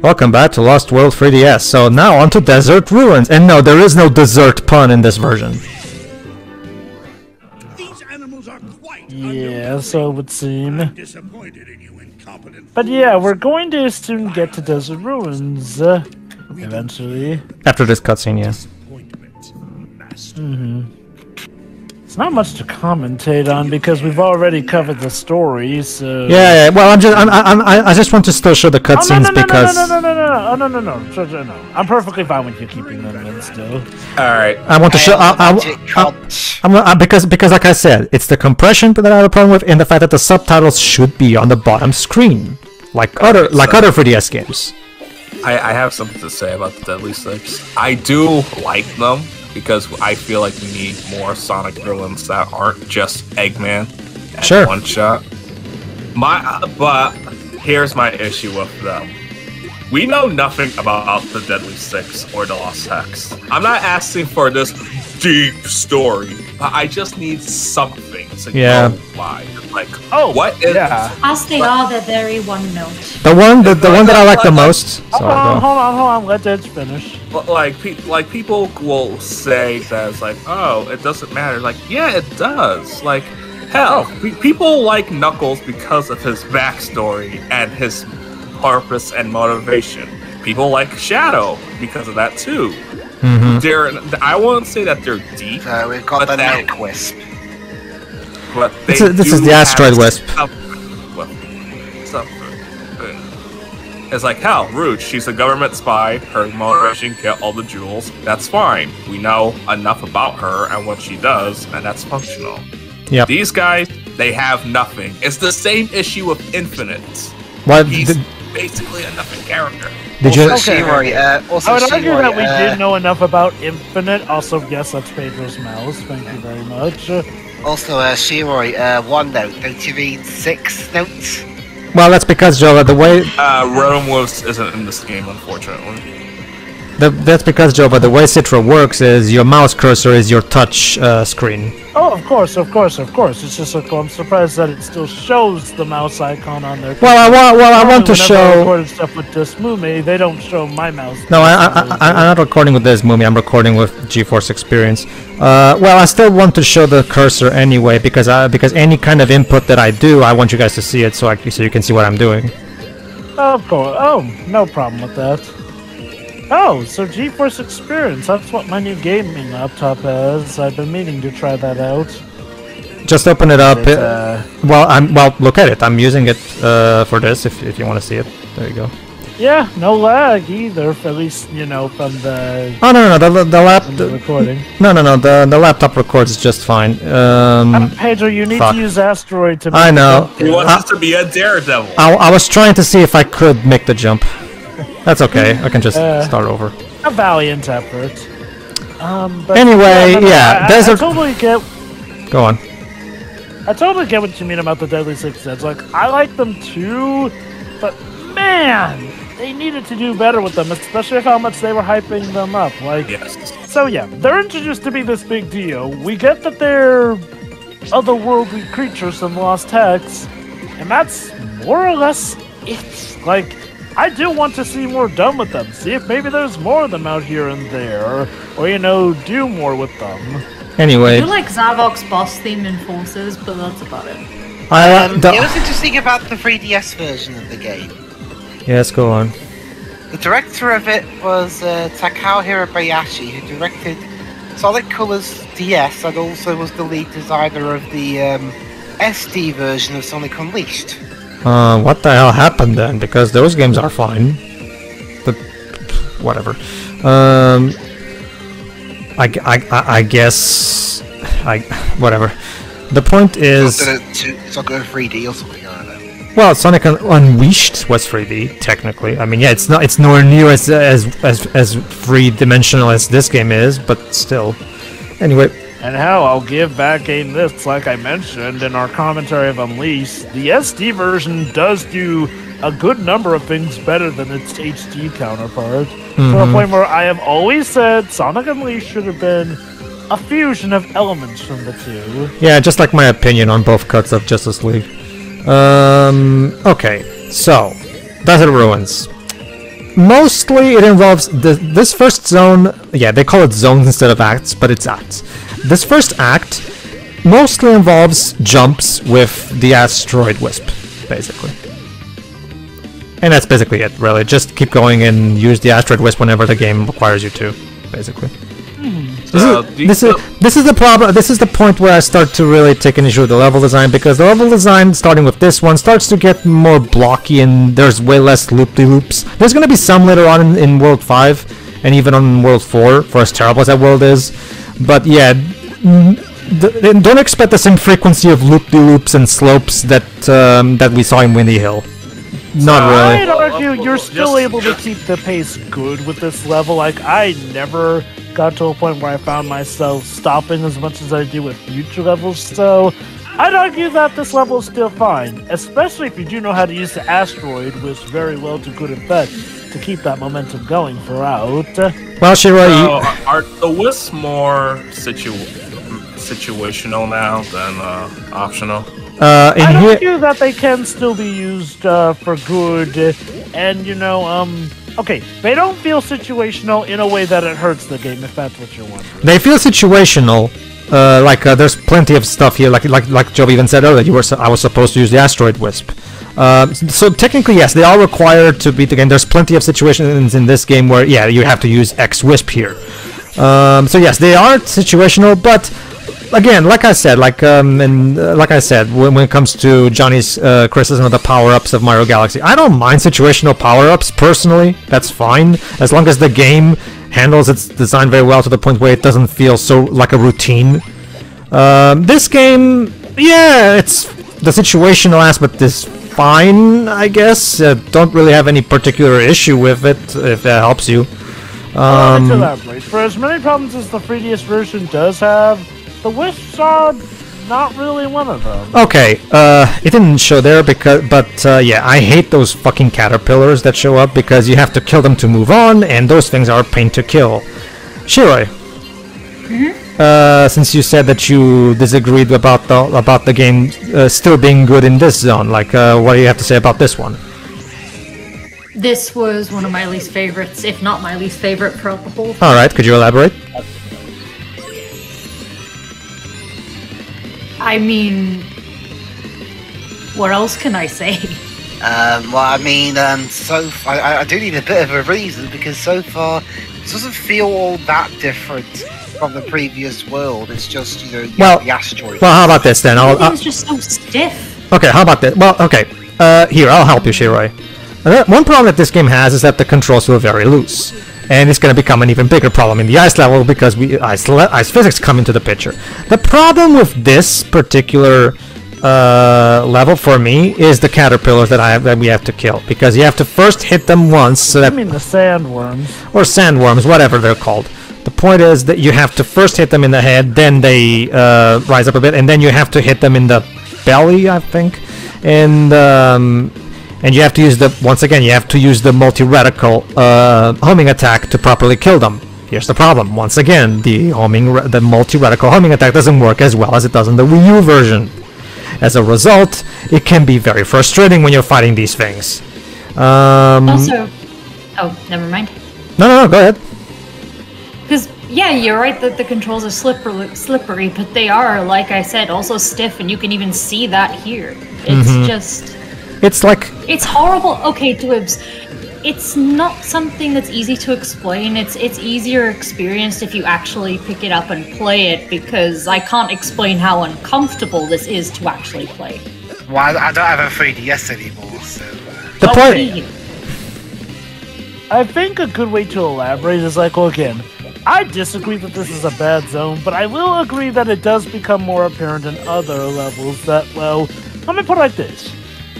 Welcome back to Lost World 3DS. So now on to Desert Ruins. And no, there is no dessert pun in this version. These animals are quite Yeah, so it would seem. disappointed in you, incompetent. But yeah, we're going to soon get to Desert Ruins. Eventually. After this cutscene, yeah. It's not much to commentate on because we've already covered the story, so... Yeah, well, I just want to still show the cutscenes because... No. I'm perfectly fine with you keeping them in still. Alright. I want to show... because like I said, it's the compression that I have a problem with and the fact that the subtitles should be on the bottom screen. Like other 3DS games. I have something to say about the Deadly Six. I do like them because I feel like we need more Sonic villains that aren't just Eggman and one shot. But here's my issue with them. We know nothing about the Deadly Six or the Lost Hex. I'm not asking for this deep story, but I just need something to go by. Like, what is... As they are, they're very one-note. The one that I like the most... Hold on, let Edge finish. Like people will say that it's like, oh, it doesn't matter. Like, yeah, it does. Like, hell, people like Knuckles because of his backstory and his purpose and motivation. People like Shadow because of that too. I won't say that they're deep. We've got the Neck Wisp. But this is the Asteroid Wisp. It's like, hell, Rouge, she's a government spy, her motivation, get all the jewels, that's fine. We know enough about her and what she does, and that's functional. Yep. These guys, they have nothing. It's the same issue with Infinite. He's basically a nothing character. Did you? I would argue that we did know enough about Infinite. Also, yes, that's Pedro's mouse. Thank you very much. Also, Shiroi, one note. Don't you read 6 notes? Well, that's because, Joe, the way... Rome isn't in this game, unfortunately. That's because, Joe, but the way Citra works is your mouse cursor is your touch screen. Oh, of course. It's just like, I'm surprised that it still shows the mouse icon on there. Well, I want to show... I recorded stuff with this Mumi, they don't show my mouse. No, I'm not recording with this Mumi, I'm recording with GeForce Experience. Well, I still want to show the cursor anyway, because any kind of input that I do, I want you guys to see it so you can see what I'm doing. Of course. Oh, no problem with that. Oh, so GeForce Experience, that's what my new gaming laptop has. I've been meaning to try that out. Just open it up. Well, look at it. I'm using it for this, if you want to see it. There you go. Yeah, no lag either, at least, you know, from the... Oh, no, the recording. No, the laptop records just fine. Pedro, you need to use Asteroid to make I know. He wants us to be a daredevil. I was trying to see if I could make the jump. That's okay. I can just start over. A valiant effort. But anyway, I totally get... Go on. I totally get what you mean about the Deadly Six Deads. Like, I like them too, but man, they needed to do better with them, especially with how much they were hyping them up. Like, so yeah, they're introduced to be this big deal. We get that they're otherworldly creatures from Lost Hex, and that's more or less it. Like, I do want to see more done with them. See if maybe there's more of them out here and there, or you know, do more with them. Anyway, I do like Zavok's boss theme in Forces, but that's about it. It was interesting about the 3DS version of the game. Yes, go on. The director of it was Takao Hirabayashi, who directed Sonic Colors DS and also was the lead designer of the SD version of Sonic Unleashed. What the hell happened then? Because those games are fine. But whatever. I guess whatever. The point is, it's not going 3D or something, I don't know. Well, Sonic Unleashed was 3D technically. I mean, yeah, it's nowhere near as 3-dimensional as this game is, but still. Anyway. And hell, I'll give back game this, like I mentioned in our commentary of Unleashed. The SD version does do a good number of things better than its HD counterpart. To a point where I have always said Sonic Unleashed should have been a fusion of elements from the two. Yeah, just like my opinion on both cuts of Justice League. Okay, so Desert Ruins. Mostly it involves this first zone. Yeah, they call it zones instead of acts, but it's acts. This first act mostly involves jumps with the asteroid wisp, basically. And that's basically it, really. Just keep going and use the asteroid wisp whenever the game requires you to, basically. This is the problem. This is the point where I start to really take an issue with the level design, because the level design, starting with this one, starts to get more blocky and there's way less loop-de-loops. There's going to be some later on in World 5 and even on World 4, for as terrible as that world is. But yeah, don't expect the same frequency of loop-de-loops and slopes that that we saw in Windy Hill. Not really. I'd argue you're still able to keep the pace good with this level. Like, I never got to a point where I found myself stopping as much as I do with future levels, so I'd argue that this level is still fine, especially if you do know how to use the asteroid wisp very well to good effect to keep that momentum going throughout. Well, Shiro, are the wisps more situational now than optional? I'd argue that they can still be used for good, and okay, they don't feel situational in a way that it hurts the game, if that's what you're wondering. They feel situational. There's plenty of stuff here. Like Joe even said earlier, I was supposed to use the asteroid wisp. So technically, yes, they are required to beat the game. There's plenty of situations in this game where, yeah, you have to use X wisp here. So yes, they are situational, but again, like I said, when it comes to Johnny's criticism of the power-ups of Mario Galaxy, I don't mind situational power-ups personally. That's fine, as long as the game handles its design very well to the point where it doesn't feel so like a routine. This game, yeah, it's the situational aspect is fine, I guess. Don't really have any particular issue with it, if that helps you. To elaborate, for as many problems as the 3DS version does have, the wisps are not really one of them. Okay, it didn't show there but yeah, I hate those fucking caterpillars that show up because you have to kill them to move on, and those things are a pain to kill. Shiroi, since you said that you disagreed about the game still being good in this zone, what do you have to say about this one? This was one of my least favorites, if not my least favorite throughout the whole thing. Alright, could you elaborate? I mean, what else can I say? Well, I mean, I do need a bit of a reason, because so far it doesn't feel all that different from the previous world. It's just, the asteroid. Well, how about this then? It was just so stiff. Okay, how about this? Well, okay. Here, I'll help you, Shiroi. One problem that this game has is that the controls feel very loose. And it's going to become an even bigger problem in the ice level because ice physics come into the picture. The problem with this particular level for me is the caterpillars that we have to kill, because you have to first hit them once. So that, I mean the sandworms. Or sandworms, whatever they're called. The point is that you have to first hit them in the head, then they rise up a bit, and then you have to hit them in the belly, I think. And you have to use the multi-reticle homing attack to properly kill them. Here's the problem. Once again, the multi-reticle homing attack doesn't work as well as it does in the Wii U version. As a result, it can be very frustrating when you're fighting these things. Also, oh, never mind. No, go ahead. Because, yeah, you're right that the controls are slippery, but they are, like I said, also stiff, and you can even see that here. It's just... It's horrible. Okay, Dwibs. It's not something that's easy to explain. It's easier experienced if you actually pick it up and play it, because I can't explain how uncomfortable this is to actually play. Well, I don't have a 3DS anymore, so... The point... I think a good way to elaborate is again, I disagree that this is a bad zone, but I will agree that it does become more apparent in other levels that, well, let me put it like this.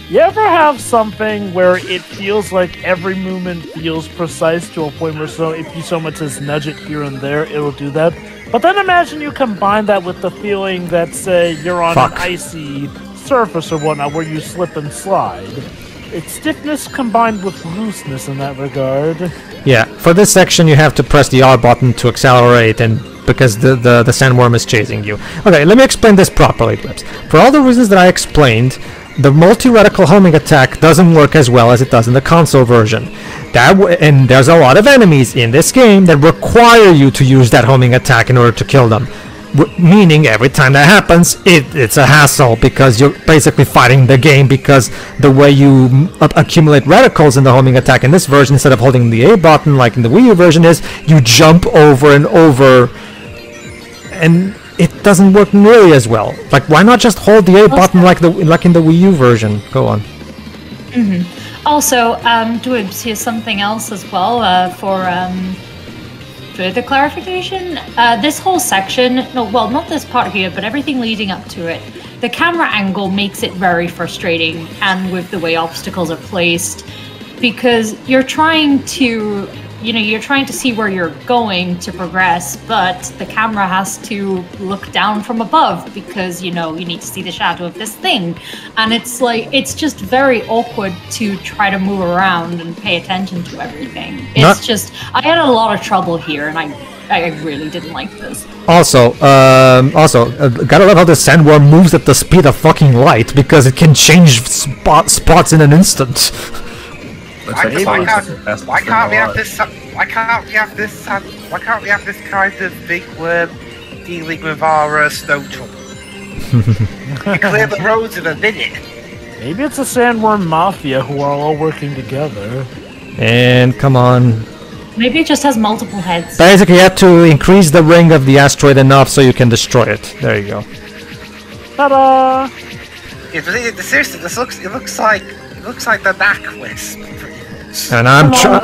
You ever have something where it feels like every movement feels precise to a point where if you so much as nudge it here and there, it'll do that? But then imagine you combine that with the feeling that, say, you're on an icy surface or whatnot where you slip and slide. It's stiffness combined with looseness in that regard. Yeah, for this section you have to press the R button to accelerate, and because the sandworm is chasing you. Okay, let me explain this properly, Clips. For all the reasons that I explained, the multi-reticle homing attack doesn't work as well as it does in the console version. And there's a lot of enemies in this game that require you to use that homing attack in order to kill them. Meaning every time that happens, it's a hassle because you're basically fighting the game, because the way you accumulate reticles in the homing attack in this version, instead of holding the A button like in the Wii U version, is you jump over and over, and it doesn't work nearly as well. Like, why not just hold the A button like in the Wii U version? Go on. Also, Dwibs, here's something else as well for further clarification. This whole section, well, not this part here, but everything leading up to it, the camera angle makes it very frustrating, and with the way obstacles are placed, because you're trying to see where you're going to progress, but the camera has to look down from above because, you need to see the shadow of this thing. And it's just very awkward to try to move around and pay attention to everything. I had a lot of trouble here, and I really didn't like this. Also, gotta love how the sandworm moves at the speed of fucking light, because it can change spots in an instant. Why can't we have this kind of big worm dealing with our snow trouble? We clear the roads in a minute. Maybe it's a sandworm mafia who are all working together. And come on. Maybe it just has multiple heads. Basically, you have to increase the ring of the asteroid enough so you can destroy it. There you go. Ta-da! Yeah, but seriously, it looks like the knack wisp. And I'm trying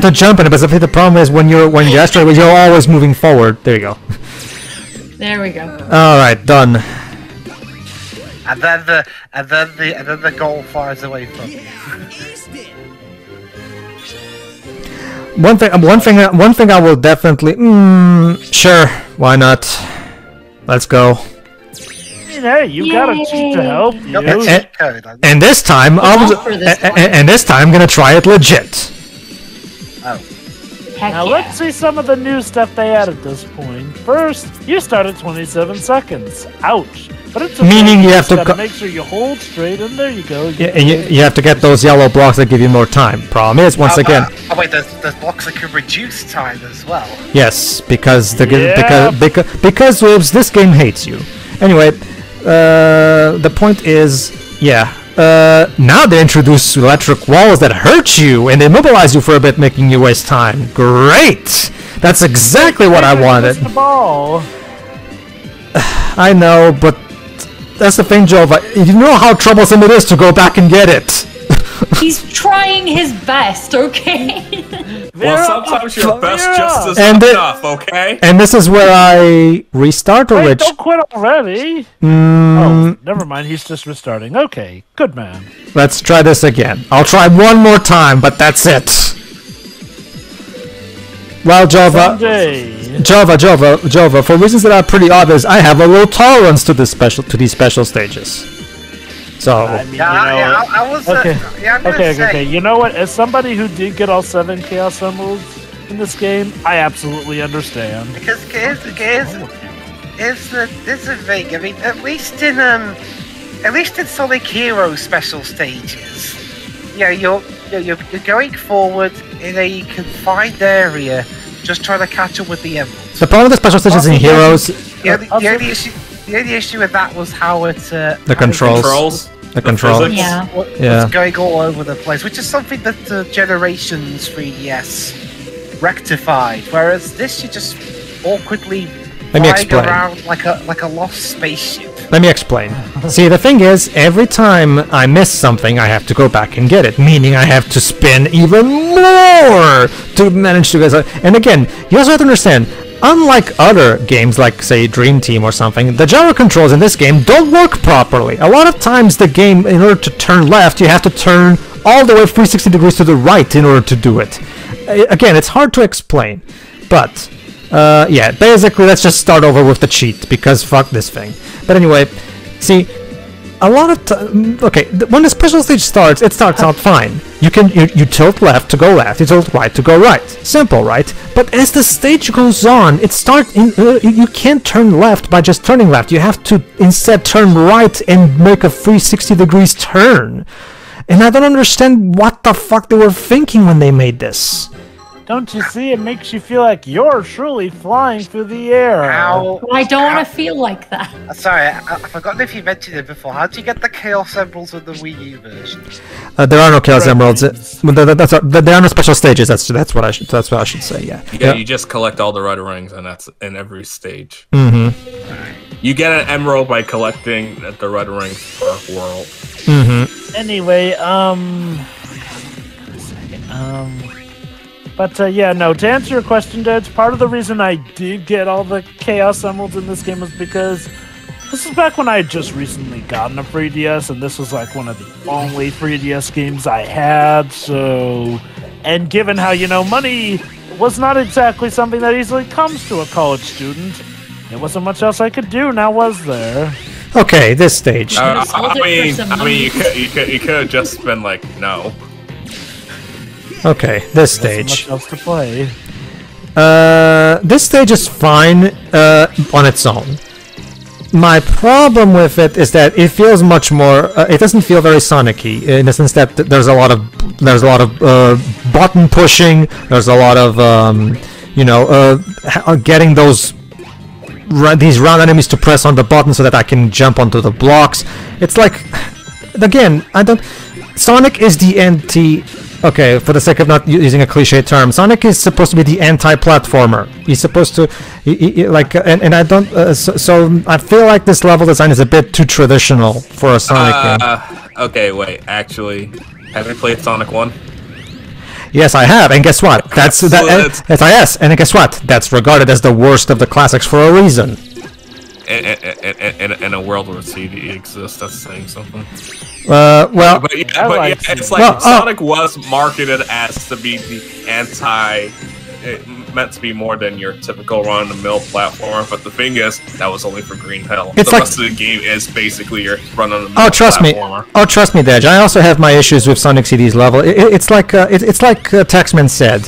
to jump in it, but the problem is when you're asteroid, you're always moving forward. There you go. There we go. All right, done. And then the goal flies away from you. One thing I will definitely. Sure, why not? Let's go. Hey, you got a cheat to help you. And this time, I'm gonna try it legit. Oh. Now let's see some of the new stuff they added at this point. First, you start at 27 seconds. Ouch. But it's meaning you have to make sure you hold straight, and there you go. And you have to get those yellow blocks that give you more time. Problem is, once again. Wait, there's blocks that can reduce time as well. Yes, because this game hates you. Anyway, the point is, now they introduce electric walls that hurt you and immobilize you for a bit, making you waste time. Great! That's exactly what I wanted. The ball. I know, but that's the thing, Jova. You know how troublesome it is to go back and get it. He's trying his best, okay? Well, sometimes your best just isn't enough, okay? And this is where I restart, or Wait, don't quit already! Oh, never mind, he's just restarting. Okay, good man. Let's try this again. I'll try one more time, but that's it. Well, Jova, for reasons that are pretty obvious, I have a low tolerance to these special stages. So I was okay. You know what? As somebody who did get all 7 Chaos Emeralds in this game, I absolutely understand. Because here's the thing. I mean, at least in Sonic Heroes special stages, you're going forward in a confined area, just trying to catch up with the emeralds. The problem with the special stages in Heroes, the only issue with that was how it the controls. was going all over the place, which is something that Generations 3DS rectified. Whereas this, you just awkwardly flying around like a lost spaceship. Let me explain. See, the thing is, every time I miss something, I have to go back and get it. Meaning, I have to spin even more to manage to get it. And again, you also have to understand. Unlike other games like, say, Dream Team or something, the gyro controls in this game don't work properly. A lot of times the game, in order to turn left, you have to turn all the way 360 degrees to the right in order to do it. Again, it's hard to explain. But, basically let's just start over with the cheat, because fuck this thing. But anyway, see, a lot of when the special stage starts, it starts out fine. You tilt left to go left, you tilt right to go right. Simple, right? But as the stage goes on, you can't turn left by just turning left. You have to instead turn right and make a 360 degrees turn. And I don't understand what the fuck they were thinking when they made this. Don't you see? It makes you feel like you're truly flying through the air. Ow. I don't want to feel like that. Sorry, I've forgotten if you mentioned it before. How do you get the Chaos Emeralds with the Wii U version? There are no Chaos Emeralds. There are no special stages. That's what I should say. Yeah. You just collect all the red rings, and that's in every stage. Mm-hmm. You get an emerald by collecting the red rings per world. Mm-hmm. Anyway, yeah, no, to answer your question, Dej, part of the reason I did get all the Chaos Emeralds in this game was because this is back when I had just recently gotten a 3DS, and this was like one of the only 3DS games I had, so... And given how, money was not exactly something that easily comes to a college student, there wasn't much else I could do, now was there? Okay, this stage. I mean, you could have just been like, no. Okay, this stage. Much else to play. This stage is fine on its own. My problem with it is that it feels much more. It doesn't feel very Sonic-y in the sense that there's a lot of button pushing. There's a lot of getting these round enemies to press on the button so that I can jump onto the blocks. It's like, again, Sonic is the anti. Okay, for the sake of not using a cliche term, Sonic is supposed to be the anti-platformer. He's supposed to, and I don't. So I feel like this level design is a bit too traditional for a Sonic game. Okay, wait. Actually, have you played Sonic 1? Yes, I have, and guess what? That's yes, and guess what? That's regarded as the worst of the classics for a reason. In a world where CD exists, that's saying something. It's like Sonic was marketed as to be the meant to be more than your typical run-of-the-mill platformer, but the thing is, that was only for Green Hill. The rest of the game is basically your run-of-the-mill platformer. Oh, trust me, Dej. I also have my issues with Sonic CD's level. It's like Taxman said.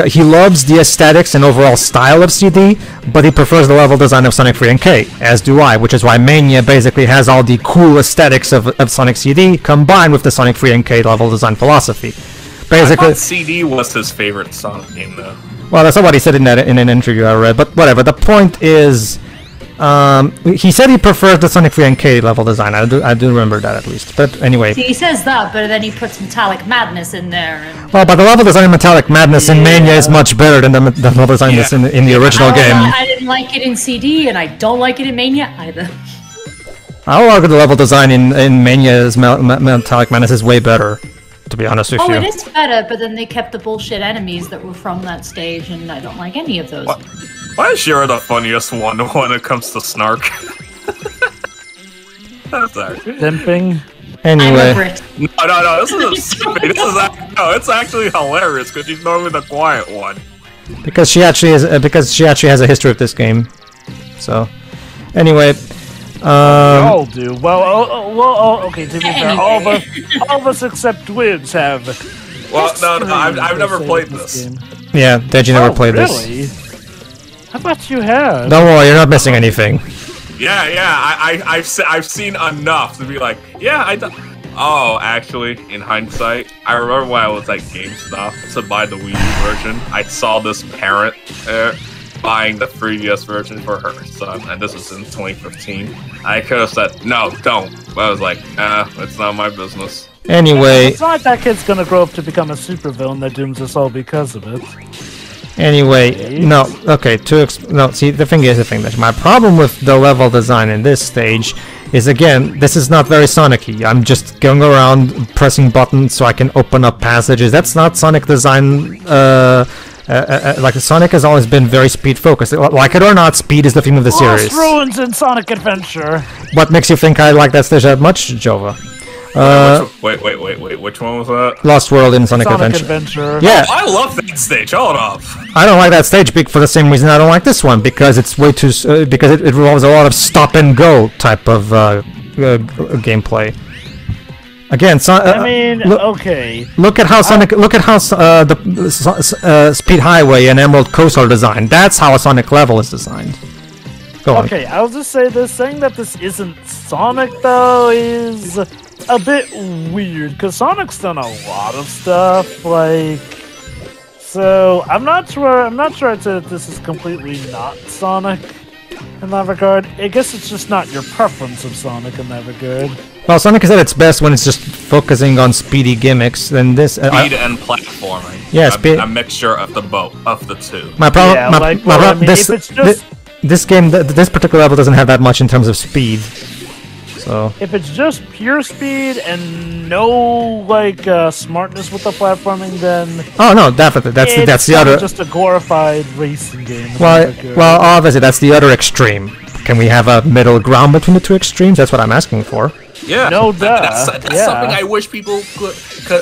He loves the aesthetics and overall style of CD, but he prefers the level design of Sonic 3 NK, as do I, which is why Mania basically has all the cool aesthetics of Sonic CD combined with the Sonic 3 NK level design philosophy. Basically, I thought CD was his favorite Sonic game, though. Well, that's not what he said in an interview I read, but whatever. The point is, he said he prefers the Sonic 3 NK level design. I do remember that at least. But anyway. See, he says that, but then he puts Metallic Madness in there. Well, but the level design of Metallic Madness in Mania is much better than the level design that's in the original game. I didn't like it in CD, and I don't like it in Mania either. I'll argue the level design in Mania's Metallic Madness is way better, to be honest with you. Oh, it is better, but then they kept the bullshit enemies that were from that stage, and I don't like any of those. Why is Shira the funniest one when it comes to snark? Sorry. Dimping. Anyway. No, this isn't stupid. It's actually hilarious because she's normally the quiet one. Because she actually has a history of this game. So, anyway. We all do. Well, okay, to be fair, all of us except Wibbs have. Well, no, I've never played this. Yeah, Deji never played really? this. I thought you had. Don't worry, you're not missing anything. Yeah, I've seen enough to be like, yeah, Oh, actually, in hindsight, I remember when I was at GameStop to buy the Wii U version. I saw this parent buying the 3DS version for her son, and this was in 2015. I could have said, no, don't. But I was like, it's not my business. Anyway. It's not like that kid's gonna grow up to become a supervillain that dooms us all because of it. Anyway, no, okay, see, the thing is, my problem with the level design in this stage is, again, this is not very Sonic-y. I'm just going around pressing buttons so I can open up passages. That's not Sonic design, like, Sonic has always been very speed-focused. Like it or not, speed is the theme of the series. Lost Ruins in Sonic Adventure! What makes you think I like that stage that much, Jova? Wait, which one was that? Lost World in Sonic Adventure. Yeah. Oh, I love that stage, hold up! I don't like that stage for the same reason I don't like this one, because it's way too, because it involves a lot of stop and go type of gameplay. Again, I mean, okay. Look at how Sonic. Look at how Speed Highway and Emerald Coast are designed. That's how a Sonic level is designed. Go on. Okay, I'll just say this: saying that this isn't Sonic though is a bit weird because Sonic's done a lot of stuff. Like, so I'm not sure. I'm not sure that this is completely not Sonic in that regard. I guess it's just not your preference of Sonic in that regard. Well, Sonic is at its best when it's just focusing on speedy gimmicks. Then this speed and platforming. Yeah, speed. A mixture of the two. My problem. Yeah, my problem. This game, this particular level doesn't have that much in terms of speed. So if it's just pure speed and no like smartness with the platforming, then oh no, definitely that's the other. Just a glorified racing game. Well, obviously that's the other extreme. Can we have a middle ground between the two extremes? That's what I'm asking for. Yeah, no doubt. That's something I wish people could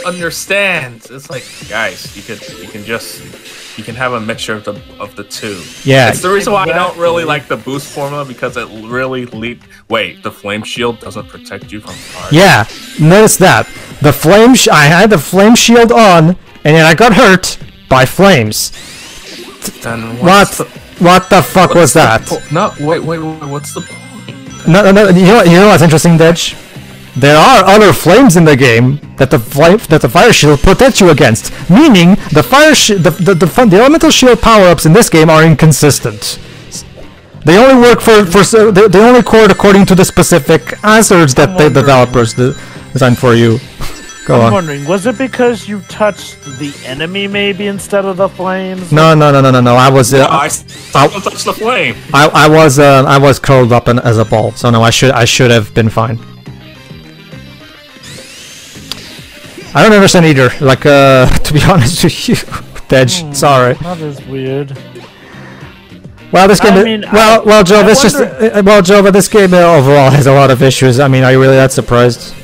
understand. It's like, guys, you can have a mixture of the two. Yeah, it's the reason why I don't really like the boost formula because it really Wait, the flame shield doesn't protect you from fire. Yeah, notice that the flame. I had the flame shield on, and then I got hurt by flames. Then what the fuck was that? No, wait. What's the point? No. You know what's interesting, Dej? There are other flames in the game that the fire shield protects you against, meaning the elemental shield power-ups in this game are inconsistent. They only work they only code according to the specific answers that the developers designed for you. I'm wondering, was it because you touched the enemy maybe instead of the flames? No. I was. I touched the flame. I was curled up as a ball, so no, I should have been fine. I don't understand either. Like, to be honest with you, Dej, sorry. That is weird. Well, this game. Jova, this game overall has a lot of issues. I mean, are you really that surprised?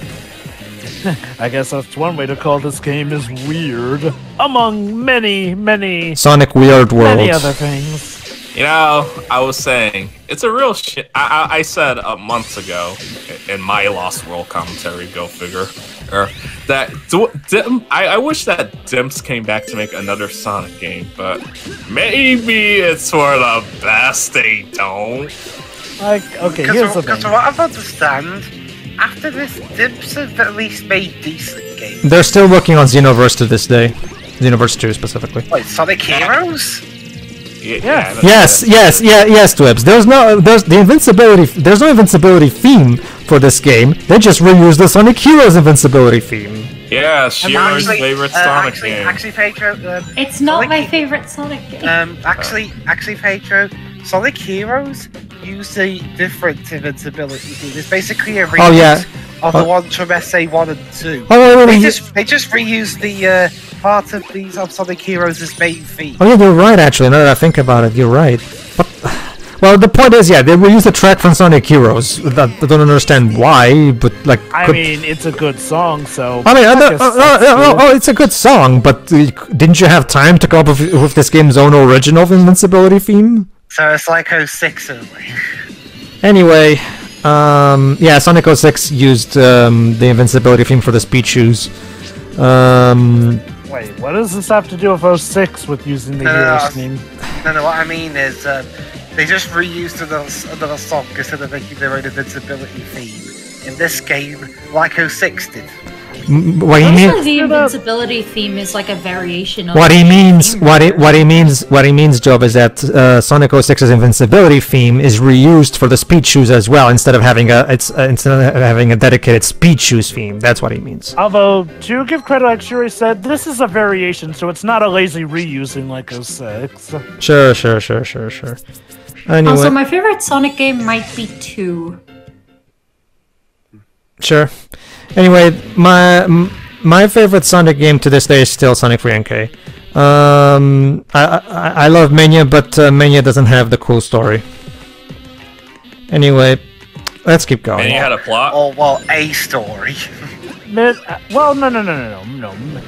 I guess that's one way to call this game is weird, among many Sonic Weird Worlds. Many other things. You know, I was saying it's a real shit. I said months ago in my Lost World commentary, go figure, that I wish that Dimps came back to make another Sonic game, but maybe it's for the best they don't. Like, okay, here's the thing. Because what I've understand, after this, Dimps have at least made decent games. They're still working on Xenoverse to this day. Xenoverse 2 specifically. Wait, Sonic Heroes? Yeah. Yes, Twibs. There's no invincibility theme for this game. They just reused the Sonic Heroes invincibility theme. Yeah, Shira's favorite Sonic game. Actually, Pedro, it's not my favorite Sonic game. Actually, Pedro, Sonic Heroes use a different invincibility theme. It's basically a remix of the ones from SA1 and 2. They just reused the part of these of Sonic Heroes' main theme. Oh yeah, you're right. Actually, now that I think about it, you're right. But well, the point is, they reused the track from Sonic Heroes. I don't understand why, but like. I mean, it's a good song, so. I mean, it's a good song, but didn't you have time to come up with this game's own original invincibility theme? So it's like 06 only. Anyway, Sonic 06 used the invincibility theme for the speed shoes. Wait, what does this have to do with 06 with using the Heroes theme? No, what I mean is they just reused another song instead of making their own invincibility theme in this game, like 06 did. What he means? The invincibility theme is like a variation of what he means, Job, is that Sonic 06's invincibility theme is reused for the speed shoes as well, instead of having a dedicated speed shoes theme. That's what he means. Although, to give credit, like Shuri said, this is a variation, so it's not a lazy reusing like 06. Sure. Anyway. Also, my favorite Sonic game might be 2. Sure. Anyway, my favorite Sonic game to this day is still Sonic 3NK. I love Mania, but Mania doesn't have the cool story. Anyway, let's keep going. Mania had a plot? Oh, well, a story. Well, no.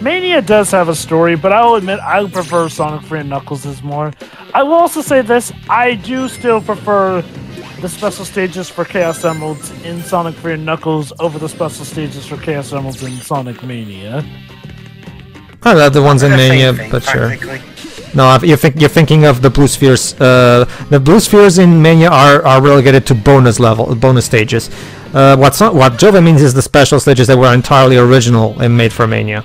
Mania does have a story, but I'll admit I prefer Sonic 3 and Knuckles' more. I will also say this, I do still prefer the special stages for Chaos Emeralds in Sonic 3 and Knuckles over the special stages for Chaos Emeralds in Sonic Mania. Oh, they're the ones in Mania, but sure. No, you're thinking of the blue spheres. The blue spheres in Mania are relegated to bonus stages. What Jova means is the special stages that were entirely original and made for Mania.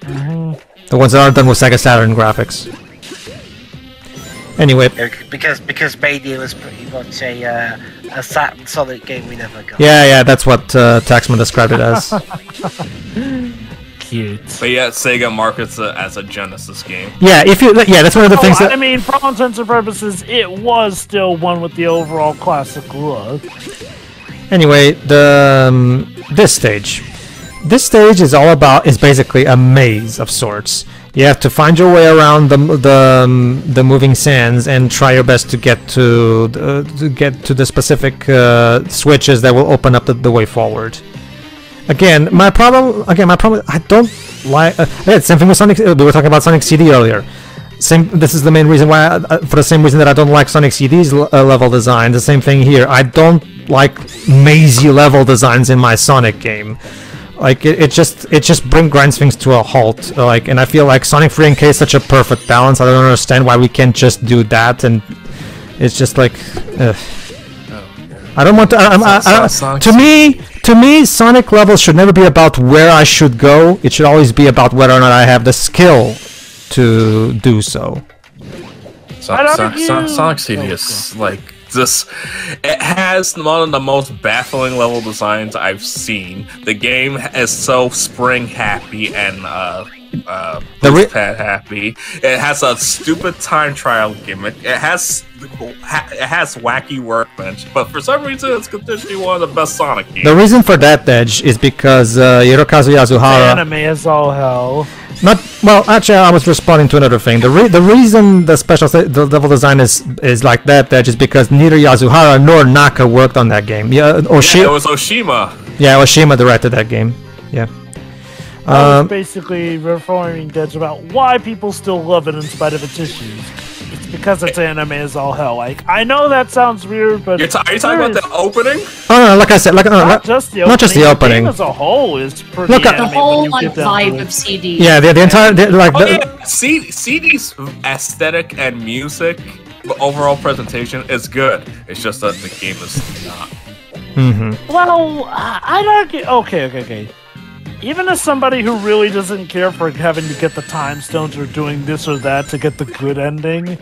The ones that aren't done with Sega Saturn graphics. Anyway, because Mania was pretty much a Saturn Sonic game we never got. Yeah, that's what Taxman described it as. Cute. But yeah, Sega markets it as a Genesis game. Yeah, that's one of the things that... I mean, for all intents and purposes, it was still one with the overall classic look. Anyway, this stage is basically a maze of sorts. You have to find your way around the moving sands and try your best to get to the specific switches that will open up the way forward. Again, my problem. I don't like. Same thing with Sonic. We were talking about Sonic CD earlier. This is the main reason why, for the same reason that I don't like Sonic CD's level design. The same thing here. I don't like mazy level designs in my Sonic game. Like it just grinds things to a halt. And I feel like Sonic 3 NK is such a perfect balance. I don't understand why we can't just do that. And it's just like, I don't want to. To me, Sonic levels should never be about where I should go. It should always be about whether or not I have the skill to do so. Sonic CD is like this. It has one of the most baffling level designs I've seen. The game is so spring happy and pad happy. It has a stupid time trial gimmick. It has wacky workbench, but for some reason it's continually one of the best Sonic games. The reason for that, Edge, is because Hirokazu Yasuhara... The anime is all hell. Actually, I was responding to another thing. The reason the level design is like that, Edge, is because neither Yasuhara nor Naka worked on that game. It was Oshima. Yeah, Oshima directed that game. Yeah. I was basically referring to about why people still love it in spite of its issues. It's because its anime is all hell. Like, I know that sounds weird, but are you talking about the opening? Oh no, like I said, not just the opening. The opening. The game as a whole is pretty. The whole vibe of CD. Yeah, the entire CD's aesthetic and music, but overall presentation is good. It's just that the game is not. Mm-hmm. Well, I'd argue. Okay. Even as somebody who really doesn't care for having to get the time stones or doing this or that to get the good ending,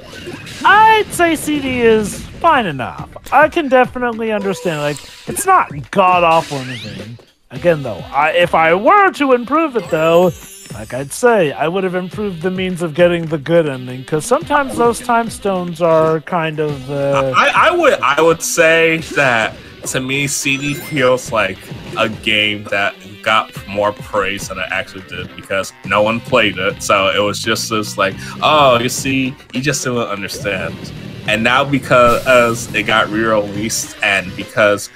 I'd say CD is fine enough. I can definitely understand. Like, it's not god-awful or anything. Again, though, if I were to improve it, though, like I'd say, I would have improved the means of getting the good ending, because sometimes those time stones are kind of... I would say that, to me, CD feels like a game that got more praise than it actually did because no one played it, so it was just this like, oh, you see, you just didn't understand. And now because it got re-released and because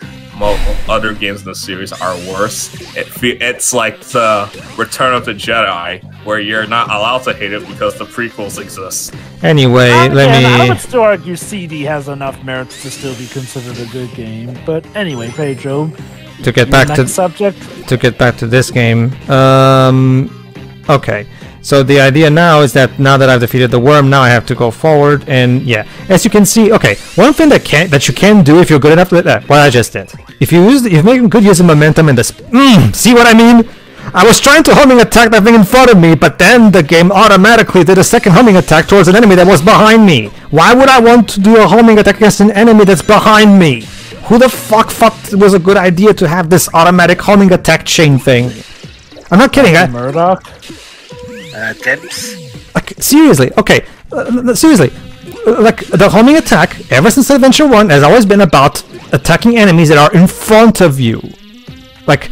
other games in the series are worse, it's like the Return of the Jedi, where you're not allowed to hate it because the prequels exist. Anyway, I would still argue CD has enough merits to still be considered a good game. But anyway, Pedro, to get back to this game, okay. So the idea now is that now that I've defeated the worm, now I have to go forward, and yeah, as you can see, okay, one thing that you can do if you're good enough, what I just did. If you make good use of momentum in this, see what I mean? I was trying to homing attack that thing in front of me, but then the game automatically did a second homing attack towards an enemy that was behind me. Why would I want to do a homing attack against an enemy that's behind me? Who the fuck thought it was a good idea to have this automatic homing attack chain thing? I'm not kidding. Murdoch? Tips? Like, seriously, okay. Seriously. Like, the homing attack, ever since Adventure 1, has always been about attacking enemies that are in front of you. Like,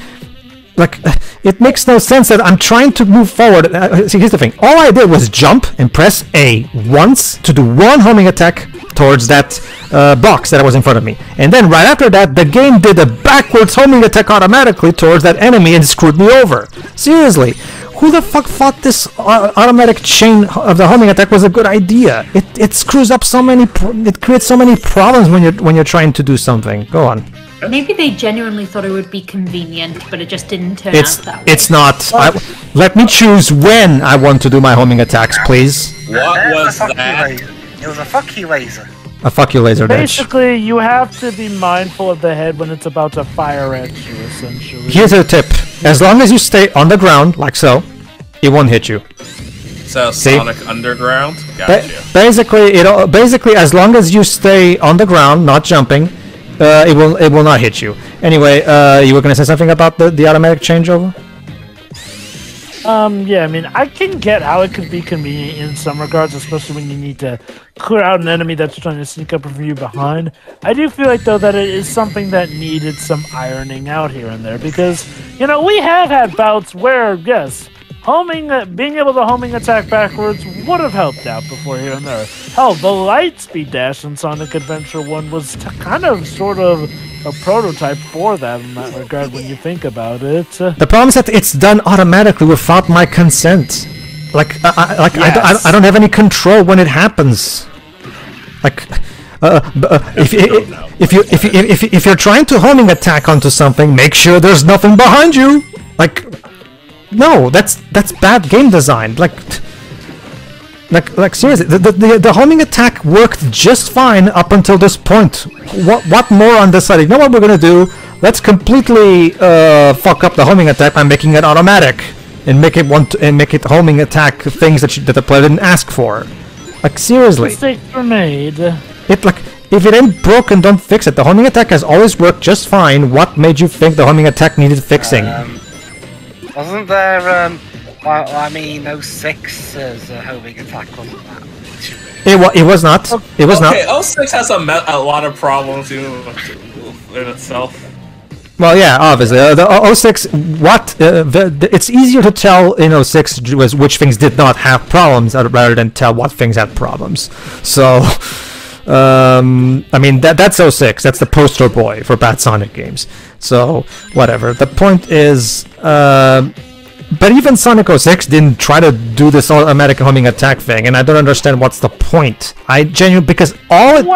it makes no sense that I'm trying to move forward. See, here's the thing. All I did was jump and press A once to do one homing attack towards that box that was in front of me. And then right after that, the game did a backwards homing attack automatically towards that enemy and screwed me over. Seriously. Who the fuck thought this automatic chain of the homing attack was a good idea? It screws up so many. It creates so many problems when you're trying to do something. Go on. Maybe they genuinely thought it would be convenient, but it just didn't turn out that way. It's not. Let me choose when I want to do my homing attacks, please. What was that? It was a fuck you laser. A fuck you laser dash. Basically, you have to be mindful of the head when it's about to fire at you, essentially. Here's a tip. As long as you stay on the ground, like so, it won't hit you. So Sonic Underground? Gotcha. Basically, as long as you stay on the ground, not jumping, it will not hit you. Anyway, you were gonna say something about the automatic changeover? Yeah, I mean, I can get how it could be convenient in some regards, especially when you need to clear out an enemy that's trying to sneak up from you behind. I do feel like, though, that it is something that needed some ironing out here and there, because, you know, we have had bouts where, yes, being able to homing attack backwards would have helped out before here and there. Hell, the light speed dash in Sonic Adventure 1 was kind of, sort of, a prototype for that in that regard when you think about it. The problem is that it's done automatically without my consent. Like, I don't have any control when it happens. Like, if you're trying to homing attack onto something, make sure there's nothing behind you. Like, no, that's bad game design. Like seriously, the homing attack worked just fine up until this point. What more on this side? You know what we're gonna do? Let's completely fuck up the homing attack by making it automatic and make it homing attack things that the player didn't ask for. Like, seriously. Mistakes were made. If it ain't broken, don't fix it. The homing attack has always worked just fine. What made you think the homing attack needed fixing? Wasn't there, well, I mean, 06's homing attack wasn't that much. It was not. It was not. Okay, 06 has a lot of problems in itself. Well, yeah, obviously. The 06, it's easier to tell in 06 which things did not have problems rather than tell what things had problems. So, I mean, that's 06. That's the poster boy for bad Sonic games. So, whatever. The point is, but even Sonic 06 didn't try to do this automatic homing attack thing, and I don't understand what's the point. Because all it...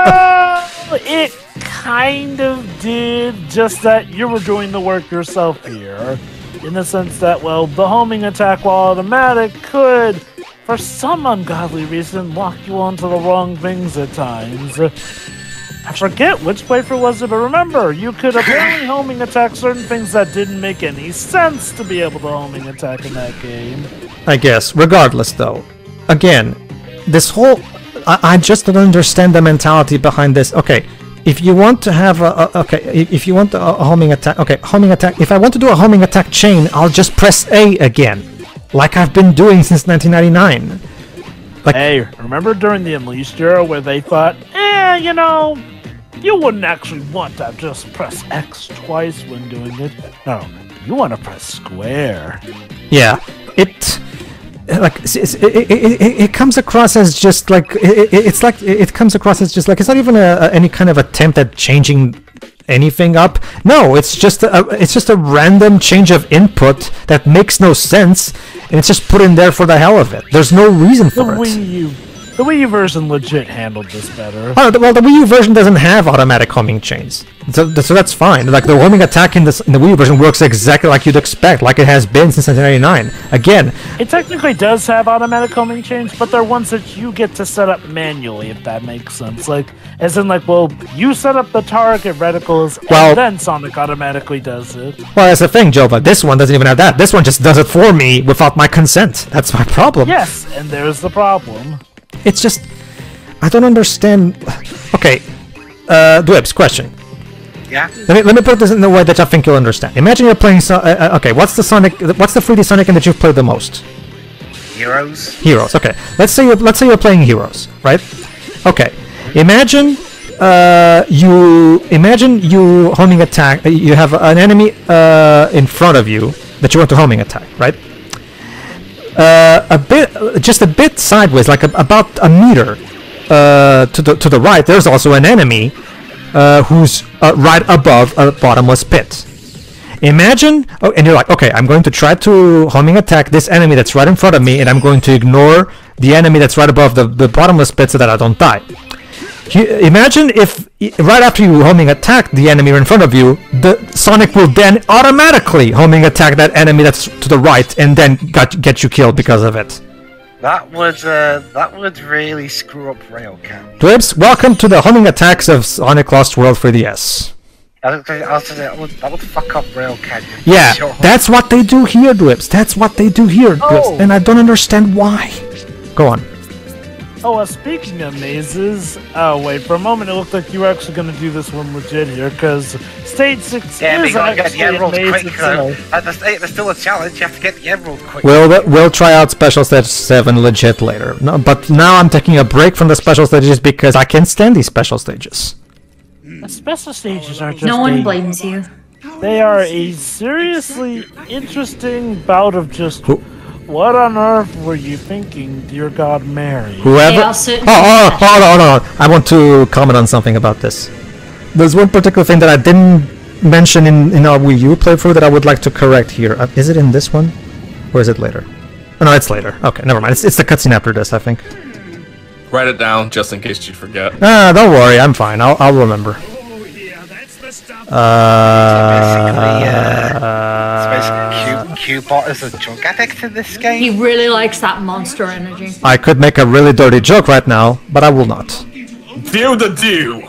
it kind of did, just that you were doing the work yourself here. In the sense that, well, the homing attack, while automatic, could, for some ungodly reason, lock you onto the wrong things at times. I forget which playthrough was it, but remember, you could apparently homing attack certain things that didn't make any sense to be able to homing attack in that game. I guess. Regardless, though, again, this whole... I just don't understand the mentality behind this. Okay, if you want to have if you want a homing attack... Okay, homing attack... If I want to do a homing attack chain, I'll just press A again, like I've been doing since 1999. Like, hey, remember during the Unleashed era where they thought, you know, you wouldn't actually want to just press X twice when doing it. No, you want to press square. Yeah, it comes across as just like it comes across as just like it's not even any kind of attempt at changing anything up. No, it's just a random change of input that makes no sense, and it's just put in there for the hell of it. There's no reason for it. The Wii U version legit handled this better. Well, the Wii U version doesn't have automatic homing chains, so that's fine. Like, the homing attack in the Wii U version works exactly like you'd expect, like it has been since 1999. Again, it technically does have automatic homing chains, but they're ones that you get to set up manually, if that makes sense. Like, as in, like, well, you set up the target reticles, and then Sonic automatically does it. Well, that's the thing, Jova. This one doesn't even have that. This one just does it for me without my consent. That's my problem. Yes, and there's the problem. It's just, I don't understand. Okay, Dwebs, question. Yeah. Let me put this in the way that I think you'll understand. Imagine you're playing. Okay, what's the 3D Sonic game that you've played the most? Heroes. Heroes. Okay. Let's say you're playing Heroes, right? Okay. Imagine you homing attack. You have an enemy in front of you that you want to homing attack, right? Just a bit sideways, like about a meter to the right, there's also an enemy who's right above a bottomless pit. Imagine, oh, and you're like, okay, I'm going to try to homing attack this enemy that's right in front of me, and I'm going to ignore the enemy that's right above the bottomless pit so that I don't die. Imagine if right after you homing attack the enemy in front of you, the Sonic will then automatically homing attack that enemy that's to the right, and then get you killed because of it. That would really screw up Railcat. Dwibs, welcome to the homing attacks of Sonic Lost World for the S. That would fuck up Railcat. Yeah, that's what they do here, Dwibs. That's what they do here, Dwibs. And I don't understand why. Go on. Oh, speaking of mazes, wait, for a moment it looked like you were actually going to do this one legit here, because Stage 6 is actually a maze itself. There's still a challenge, you have to get the emerald quick. We'll try out Special Stage 7 legit later. No, but now I'm taking a break from the special stages because I can't stand these special stages. The special stages are just No one blames you. They are a seriously interesting bout of just... What on earth were you thinking, dear God Mary? Whoever... Hold on. I want to comment on something about this. There's one particular thing that I didn't mention in our Wii U playthrough that I would like to correct here. Is it in this one? Or is it later? Oh, no, it's later. Okay, never mind. It's the cutscene after this, I think. Write it down, just in case you forget. Don't worry. I'm fine. I'll remember. Q-Bot is a drug addict in this game. He really likes that monster energy. I could make a really dirty joke right now, but I will not. Do the do!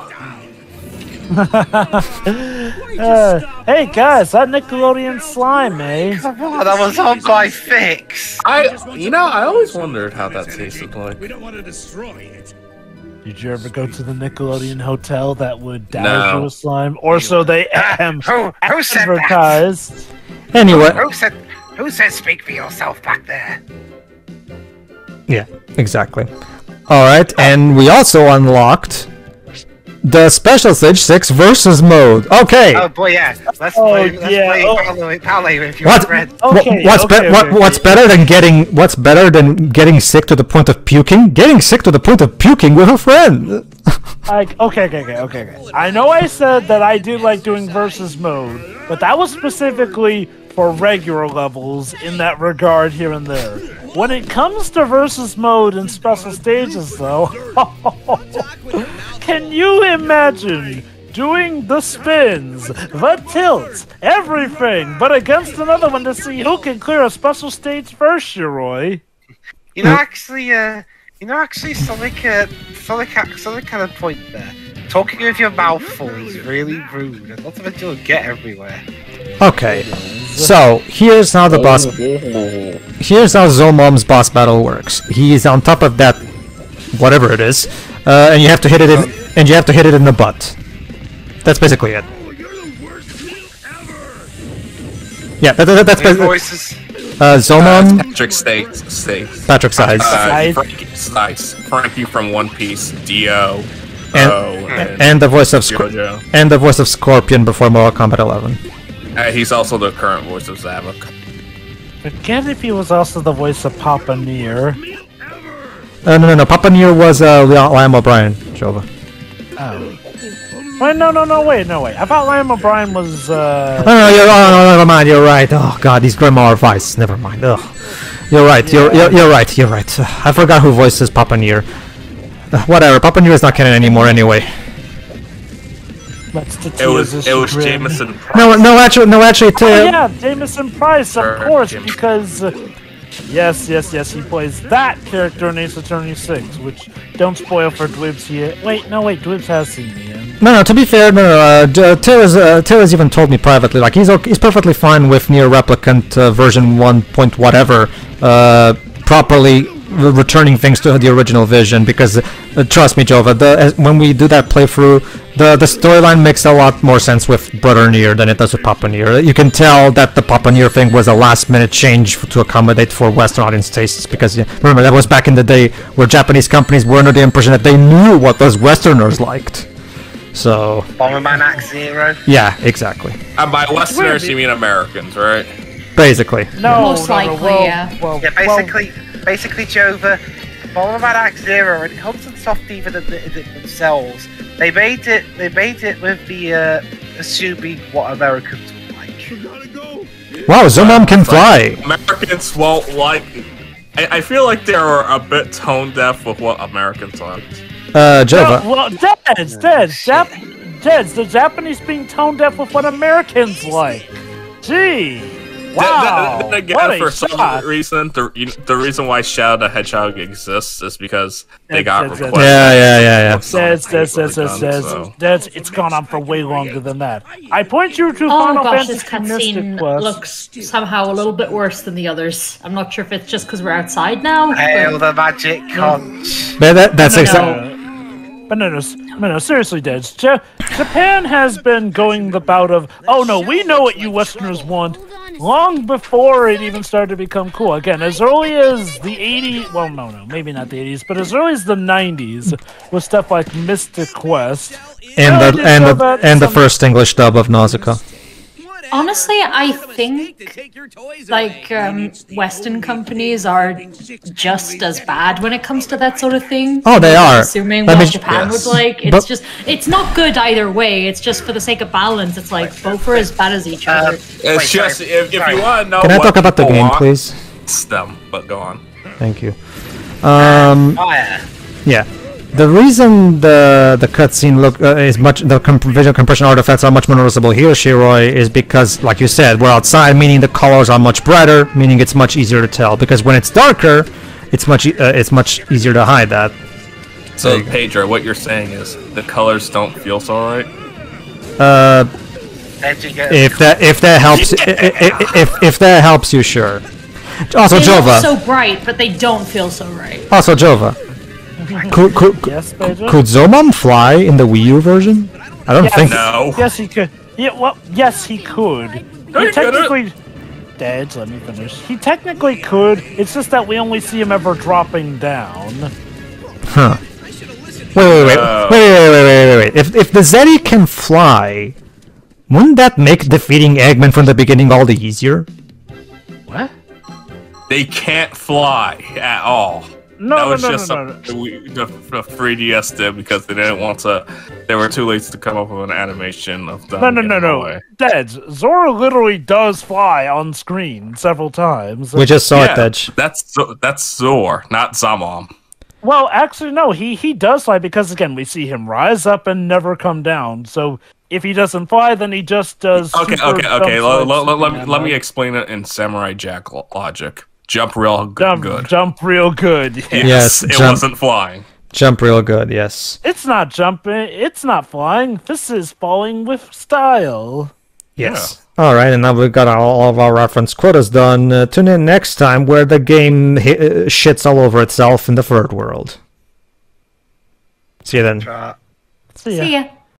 Hey guys, that Nickelodeon slime, eh? Come on, that was on by Fix. I always wondered how that tasted like. We don't want to destroy it. Did you ever go to the Nickelodeon hotel that would damage you with slime? Or so they who said advertised. That? Anyway. Who said speak for yourself back there? Yeah, exactly. Alright, and we also unlocked the Special Stage 6 versus mode. Okay. Oh boy, yeah. Let's play Pally if you want red. What's better than getting sick to the point of puking? Getting sick to the point of puking with a friend. Okay. I know I said that I do like doing versus mode, but that was specifically for regular levels in that regard here and there. When it comes to versus mode and special stages, though, can you imagine doing the spins, the tilts, everything, but against another one to see who can clear a special stage first, Shiroi? Actually, Sonic had a point there. Talking with your mouth full is really rude, and not to mention you'll get everywhere. Okay, so here's how the boss. Here's how Zomom's boss battle works. He's on top of that, whatever it is, and you have to hit it in, and you have to hit it in the butt. That's basically it. Yeah, that's basically. Zomom. Patrick Stace. Patrick Size. Frankie from One Piece. Dio. And the voice of and the voice of Scorpion before Mortal Kombat 11. He's also the current voice of Zavok. Forget if he was also the voice of Papa Nier. No. Papa Nier was Liam O'Brien, Jova. Oh. Wait, no, wait. I thought Liam O'Brien was, Oh, never mind, you're right. Oh, God, these grimoire fights. Never mind. Ugh. You're right, you're right. I forgot who voices Papa Nier. Whatever, Papa Nier is not canon anymore anyway. It was Jameson Price. No, actually, yeah, Jameson Price, of course, because yes, he plays that character in Ace Attorney 6, which don't spoil for Dwibs here. Wait, Dwibs has seen the end. No, to be fair, Taylor's even told me privately, like, he's perfectly fine with Nier Replicant version 1 point whatever, properly returning things to the original vision, because trust me, Jova, when we do that playthrough, the storyline makes a lot more sense with Brother Nier than it does with Papa Nier. You can tell that the Papa Nier thing was a last-minute change to accommodate for Western audience tastes, because remember, that was back in the day where Japanese companies were under the impression that they knew what those Westerners liked. So Bomberman Act Zero. Yeah, exactly. And by Westerners you mean Americans, right? Basically. Most likely, yeah. Basically, Jova, Bomberman Act Zero, and Hudson Soft even themselves, they made it with the assuming what Americans would like. Wow, Zomom can fly. Americans won't like. I feel like they're a bit tone deaf with what Americans like. Jova. Well, Deds, the Japanese being tone deaf with what Americans like. Gee. Wow. Then again, for some reason, the reason why Shadow the Hedgehog exists is because they got requested. Yeah. Deds, it's gone on for way longer than that. I point you to Oh Final gosh, Fantasy this cutscene looks somehow a little bit worse than the others. I'm not sure if it's just because we're outside now. Hail the magic conch. That's exactly. But no, seriously, Deds. Japan has been going the bout of, oh no, we know what you Westerners want, long before it even started to become cool. Again, as early as the 80s, well, no, maybe not the 80s, but as early as the 90s, with stuff like Mystic Quest. And the first English dub of Nausicaa. Honestly, I think Western companies are just as bad when it comes to that sort of thing. Oh, they are. Assuming what Japan would like. It's not good either way. It's just for the sake of balance. It's like both are as bad as each other. It's just if you want to know. Can I talk about the game, please? It's them, but go on. Thank you. Yeah. The reason the cutscene is the visual compression artifacts are much more noticeable here, Shiroi, is because, like you said, we're outside, meaning the colors are much brighter, meaning it's much easier to tell. Because when it's darker, it's much easier to hide that. So, Pedro, what you're saying is the colors don't feel so right. If that helps, if that helps you, sure. Also, they Jova. Look so bright, but they don't feel so right. Also, Jova. Could Zomom fly in the Wii U version? I don't think. No. Yes, he could. Yeah, well, yes, he could. He technically. Dad, let me finish. He technically could. It's just that we only see him ever dropping down. Huh. Wait. If the Zeti can fly, wouldn't that make defeating Eggman from the beginning all the easier? What? They can't fly at all. No. The 3DS did because they didn't want to. They were too late to come up with an animation of them. No. Dad, Zora literally does fly on screen several times. We just saw it, Dedge. That's Zor, not Zamom. Well, actually, no. He does fly because again we see him rise up and never come down. So if he doesn't fly, then he just does. Okay. Let me explain it in Samurai Jack logic. Jump real good. Jump real good. Yes, it wasn't flying. Jump real good, yes. It's not jumping. It's not flying. This is falling with style. Yes. Yeah. All right, and now we've got all of our reference quotas done. Tune in next time where the game shits all over itself in the third world. See you then. See ya.